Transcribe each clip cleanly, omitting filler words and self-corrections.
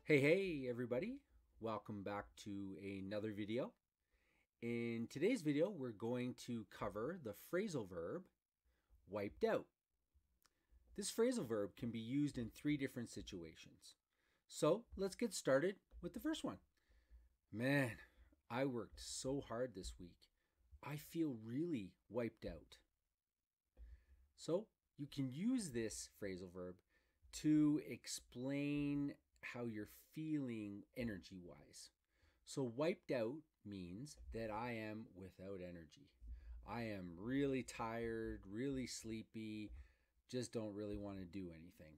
Hey everybody, welcome back to another video. In today's video, we're going to cover the phrasal verb wiped out. This phrasal verb can be used in three different situations. So let's get started with the first one. Man, I worked so hard this week. I feel really wiped out. So you can use this phrasal verb to explain how you're feeling energy-wise. So wiped out means that I am without energy. I am really tired, really sleepy, just don't really want to do anything.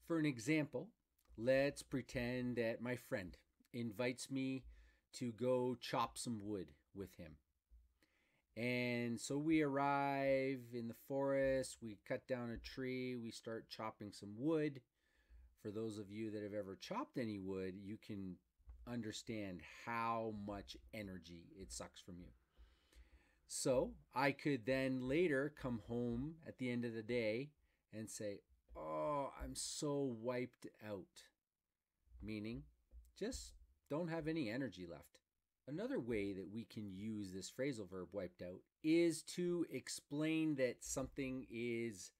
For an example, let's pretend that my friend invites me to go chop some wood with him. And so we arrive in the forest, we cut down a tree, we start chopping some wood. For those of you that have ever chopped any wood, you can understand how much energy it sucks from you. So I could then later come home at the end of the day and say, oh, I'm so wiped out. Meaning, just don't have any energy left. Another way that we can use this phrasal verb wiped out is to explain that something is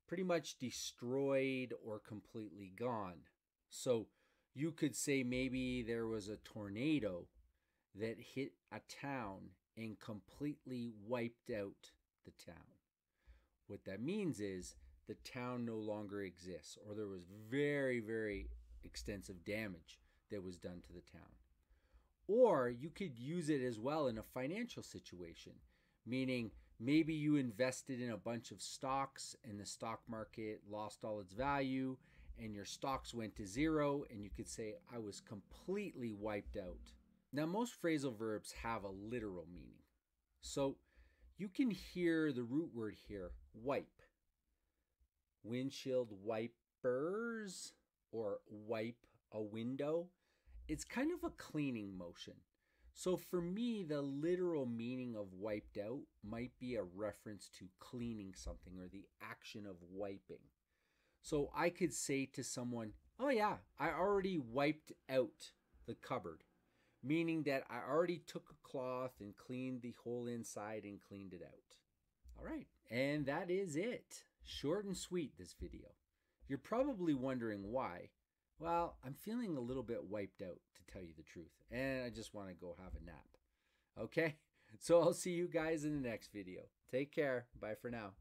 pretty much destroyed or completely gone. So you could say maybe there was a tornado that hit a town and completely wiped out the town. What that means is the town no longer exists, or there was very, very extensive damage that was done to the town. Or you could use it as well in a financial situation, meaning maybe you invested in a bunch of stocks and the stock market lost all its value and your stocks went to zero, and you could say, I was completely wiped out. Now, most phrasal verbs have a literal meaning. So you can hear the root word here, wipe. Windshield wipers or wipe a window. It's kind of a cleaning motion. So for me, the literal meaning of wiped out might be a reference to cleaning something or the action of wiping. So I could say to someone, oh yeah, I already wiped out the cupboard, meaning that I already took a cloth and cleaned the whole inside and cleaned it out. All right, and that is it. Short and sweet, this video. You're probably wondering why. Well, I'm feeling a little bit wiped out, to tell you the truth, and I just want to go have a nap. Okay, so I'll see you guys in the next video. Take care. Bye for now.